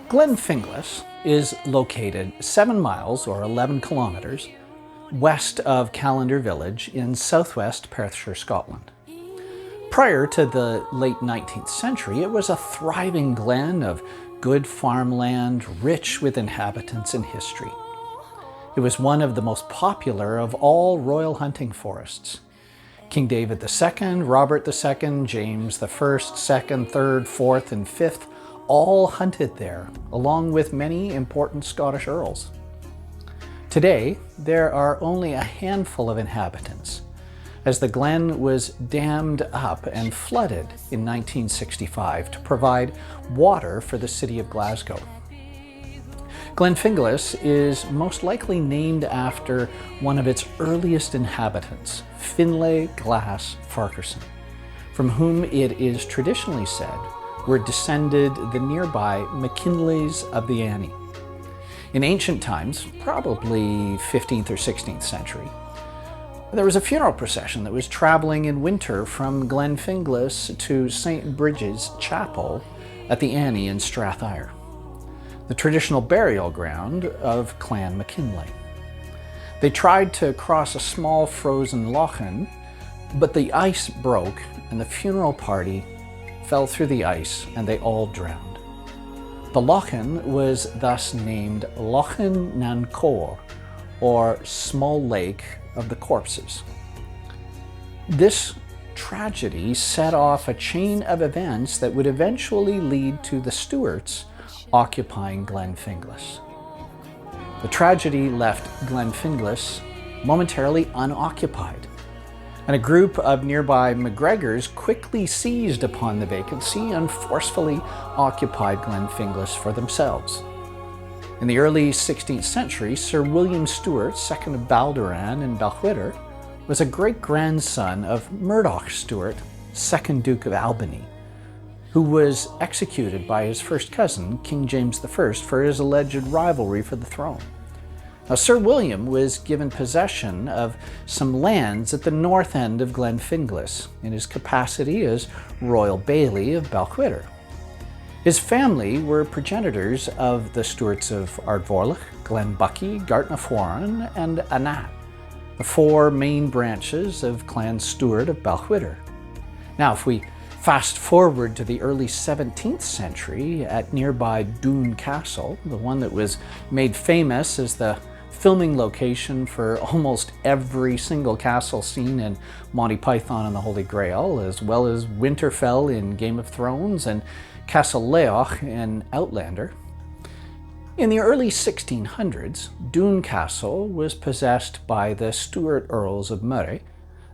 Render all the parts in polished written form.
Glenfinglas is located 7 miles or 11 kilometers west of Callander Village in southwest Perthshire, Scotland. Prior to the late 19th century, it was a thriving glen of good farmland, rich with inhabitants and history. It was one of the most popular of all royal hunting forests. King David II, Robert II, James I, II, III, IV, and V all hunted there, along with many important Scottish earls. Today, there are only a handful of inhabitants, as the glen was dammed up and flooded in 1965 to provide water for the city of Glasgow. Glenfinglas is most likely named after one of its earliest inhabitants, Finlay Glass Farquharson, from whom it is traditionally said were descended the nearby McKinleys of the Annie. In ancient times, probably 15th or 16th century, there was a funeral procession that was traveling in winter from Glenfinglas to St. Bridget's Chapel at the Annie in Strathire, the traditional burial ground of Clan McKinlay. They tried to cross a small frozen lochen, but the ice broke and the funeral party fell through the ice and they all drowned. The lochen was thus named Lochen nan Cor, or Small Lake of the Corpses. This tragedy set off a chain of events that would eventually lead to the Stuarts occupying Glenfinglas. The tragedy left Glenfinglas momentarily unoccupied, and a group of nearby MacGregors quickly seized upon the vacancy and forcefully occupied Glenfinglas for themselves. In the early 16th century, Sir William Stuart, 2nd of Baldoran and Balquhidder, was a great-grandson of Murdoch Stuart, 2nd Duke of Albany, who was executed by his first cousin, King James I, for his alleged rivalry for the throne. Now, Sir William was given possession of some lands at the north end of Glenfinglas in his capacity as Royal Bailey of Balquhidder. His family were progenitors of the Stuarts of Ardvorlich, Glenbuckie, Gartnaforan, and Anat, the 4 main branches of Clan Stuart of Balquhidder. Now, if we fast forward to the early 17th century at nearby Doune Castle, the one that was made famous as the filming location for almost every single castle scene in Monty Python and the Holy Grail, as well as Winterfell in Game of Thrones and Castle Leoch in Outlander. In the early 1600s, Doune Castle was possessed by the Stuart Earls of Moray,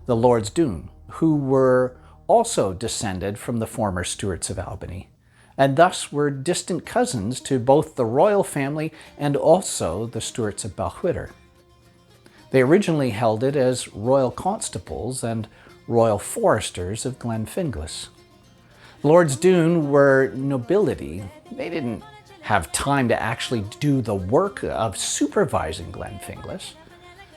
the Lords Doune, who were also descended from the former Stuarts of Albany, and thus were distant cousins to both the royal family and also the Stuarts of Balquhidder. They originally held it as royal constables and royal foresters of Glenfinglas. Lords Doune were nobility. They didn't have time to actually do the work of supervising Glenfinglas,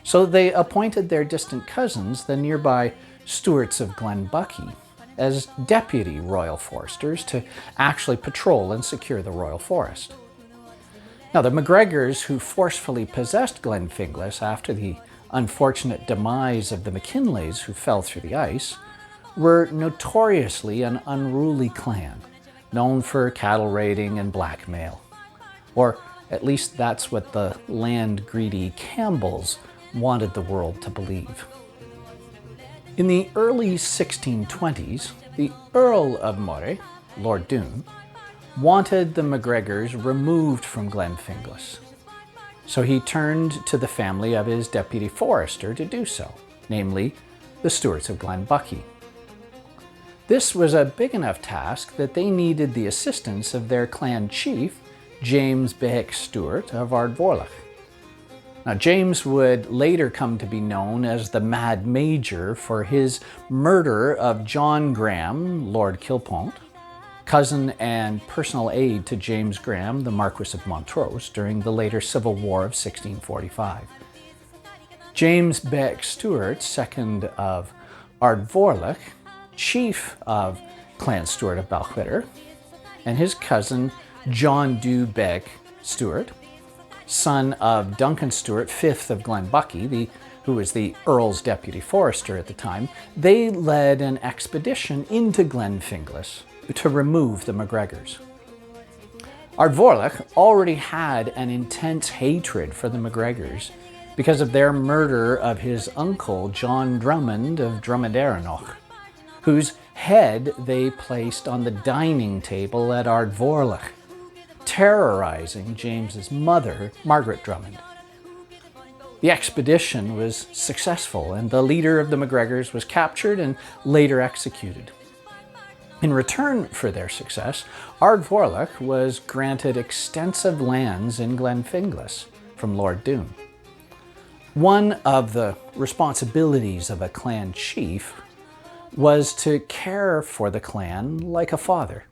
so they appointed their distant cousins, the nearby Stuarts of Glenbuckie, as deputy royal foresters to actually patrol and secure the royal forest. Now, the MacGregors who forcefully possessed Glenfinglas after the unfortunate demise of the McKinleys who fell through the ice were notoriously an unruly clan, known for cattle raiding and blackmail. Or at least that's what the land-greedy Campbells wanted the world to believe. In the early 1620s, the Earl of Moray, Lord Doune, wanted the MacGregors removed from Glenfinglas. So he turned to the family of his deputy forester to do so, namely the Stuarts of Glenbuckie. This was a big enough task that they needed the assistance of their clan chief, James Behich Stuart of Ardvorlich. Now, James would later come to be known as the Mad Major for his murder of John Graham, Lord Kilpont, cousin and personal aide to James Graham, the Marquis of Montrose, during the later Civil War of 1645. James Behich Stuart, 2nd of Ardvorlich, chief of Clan Stuart of Balquhidder, and his cousin John Du Beg Stuart, son of Duncan Stuart, 5th of Glenbucky, who was the Earl's deputy forester at the time, they led an expedition into Glenfinglas to remove the MacGregors. Ardvorlich already had an intense hatred for the MacGregors because of their murder of his uncle, John Drummond of Drummonderinoch, whose head they placed on the dining table at Ardvorlich, terrorizing James's mother, Margaret Drummond. The expedition was successful, and the leader of the MacGregors was captured and later executed. In return for their success, Ardvorlich was granted extensive lands in Glenfinglas from Lord Doon. One of the responsibilities of a clan chief was to care for the clan like a father.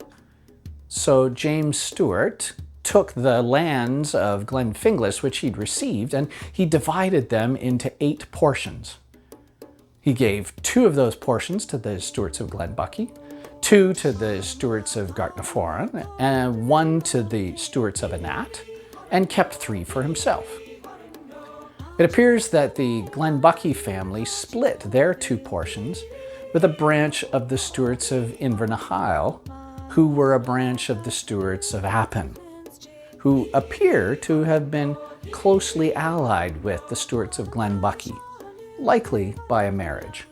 So James Stuart took the lands of Glenfinglas, which he'd received, and he divided them into 8 portions. He gave 2 of those portions to the Stuarts of Glenbucky, 2 to the Stuarts of Gartnaforan, and 1 to the Stuarts of Anat, and kept 3 for himself. It appears that the Glenbucky family split their 2 portions with a branch of the Stuarts of Invernahyle, who were a branch of the Stuarts of Appin, who appear to have been closely allied with the Stuarts of Glenbucky, likely by a marriage.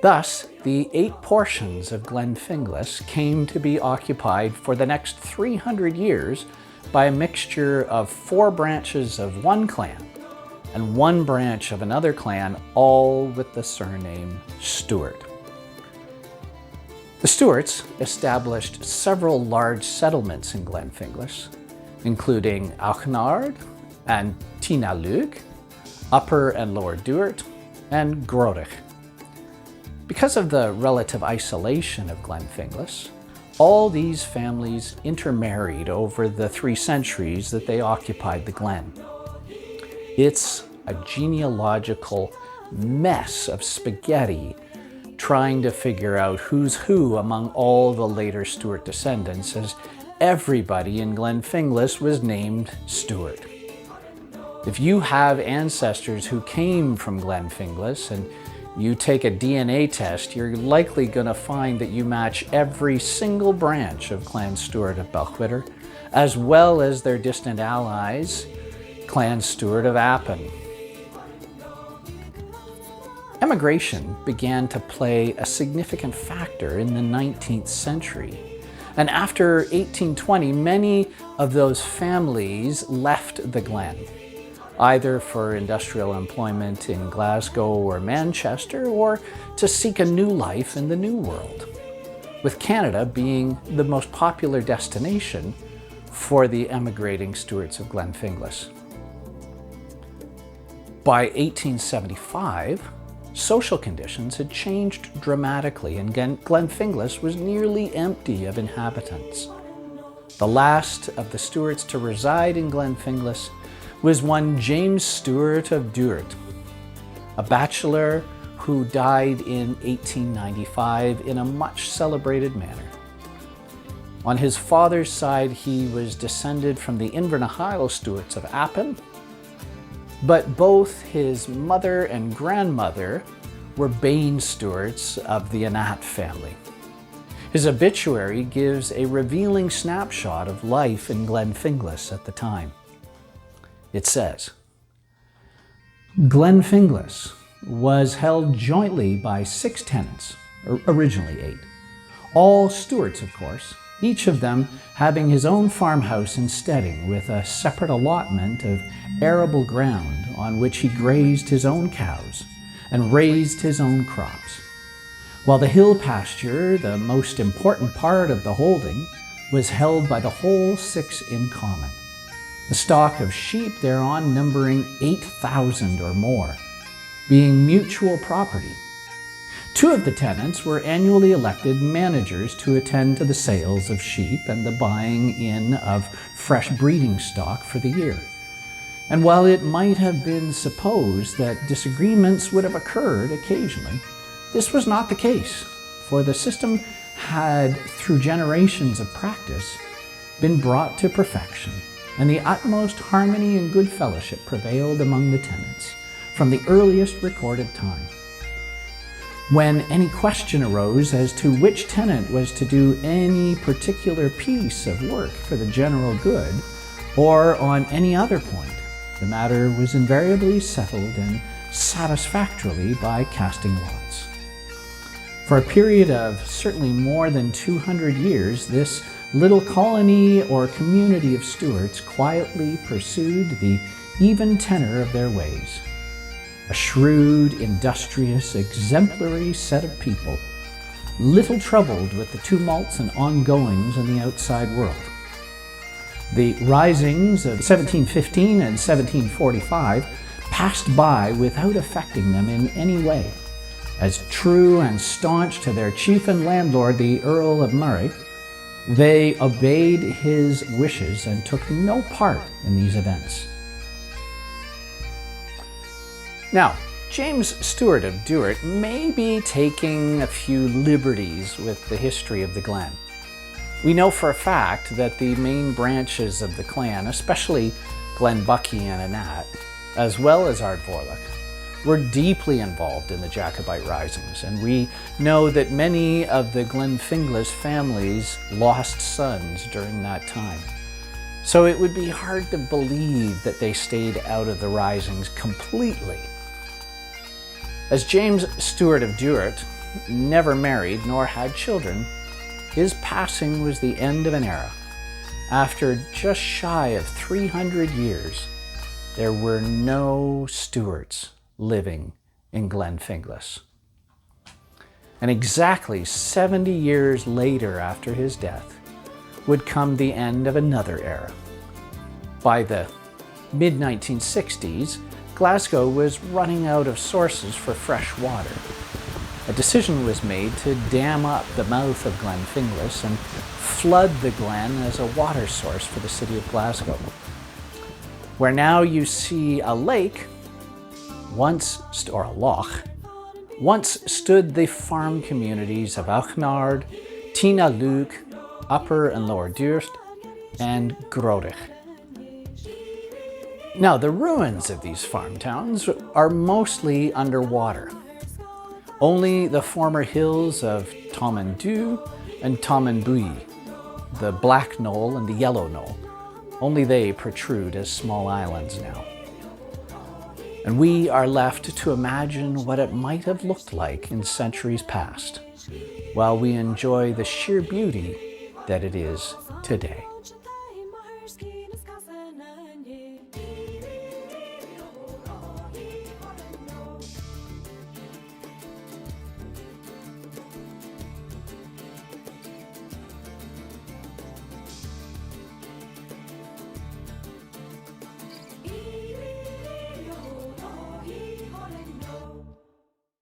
Thus, the 8 portions of Glenfinglas came to be occupied for the next 300 years by a mixture of 4 branches of one clan and 1 branch of another clan, all with the surname Stuart. The Stuarts established several large settlements in Glenfinglas, including Auchnard and Tinalug, Upper and Lower Duart, and Grodich. Because of the relative isolation of Glenfinglas, all these families intermarried over the 3 centuries that they occupied the glen. It's a genealogical mess of spaghetti trying to figure out who's who among all the later Stuart descendants, as everybody in Glenfinglas was named Stuart. If you have ancestors who came from Glenfinglas and you take a DNA test, you're likely going to find that you match every single branch of Clan Stuart of Balquhidder, as well as their distant allies, Clan Stuart of Appin. Emigration began to play a significant factor in the 19th century. And after 1820, many of those families left the Glen, either for industrial employment in Glasgow or Manchester, or to seek a new life in the New World, with Canada being the most popular destination for the emigrating Stuarts of Glenfinglas. By 1875, social conditions had changed dramatically, and Glenfinglas was nearly empty of inhabitants. The last of the Stuarts to reside in Glenfinglas was one James Stuart of Duart, a bachelor who died in 1895 in a much celebrated manner. On his father's side, he was descended from the Invernahyle Stuarts of Appin, but both his mother and grandmother were Bain Stuarts of the Anat family. His obituary gives a revealing snapshot of life in Glenfinglas at the time. It says, Glenfinglas was held jointly by 6 tenants, originally 8. All Stuarts, of course, each of them having his own farmhouse and steading with a separate allotment of arable ground on which he grazed his own cows and raised his own crops, while the hill pasture, the most important part of the holding, was held by the whole 6 in common, the stock of sheep thereon numbering 8,000 or more, being mutual property. 2 of the tenants were annually elected managers to attend to the sales of sheep and the buying in of fresh breeding stock for the year. And while it might have been supposed that disagreements would have occurred occasionally, this was not the case, for the system had, through generations of practice, been brought to perfection, and the utmost harmony and good fellowship prevailed among the tenants from the earliest recorded time. When any question arose as to which tenant was to do any particular piece of work for the general good, or on any other point, the matter was invariably settled and satisfactorily by casting lots. For a period of certainly more than 200 years, this little colony or community of stewards quietly pursued the even tenor of their ways. A shrewd, industrious, exemplary set of people, little troubled with the tumults and ongoings in the outside world. The risings of 1715 and 1745 passed by without affecting them in any way. As true and staunch to their chief and landlord, the Earl of Murray, they obeyed his wishes and took no part in these events. Now, James Stewart of Duart may be taking a few liberties with the history of the Glen. We know for a fact that the main branches of the clan, especially Glenbuckie and Anat, as well as Ardvorlich, were deeply involved in the Jacobite risings, and we know that many of the Glenfinglas families lost sons during that time. So it would be hard to believe that they stayed out of the risings completely. As James Stewart of Duart never married nor had children, his passing was the end of an era. After just shy of 300 years, there were no Stewarts living in Glenfinglas. And exactly 70 years later after his death would come the end of another era. By the mid-1960s, Glasgow was running out of sources for fresh water. A decision was made to dam up the mouth of Glenfinglas and flood the Glen as a water source for the city of Glasgow. Where now you see a lake, or a loch, once stood the farm communities of Auchnard, Tina Luke, Upper and Lower Duart, and Grodich. Now, the ruins of these farm towns are mostly underwater. Only the former hills of Tomendu and Tomenbui, the Black Knoll and the Yellow Knoll, only they protrude as small islands now. And we are left to imagine what it might have looked like in centuries past, while we enjoy the sheer beauty that it is today.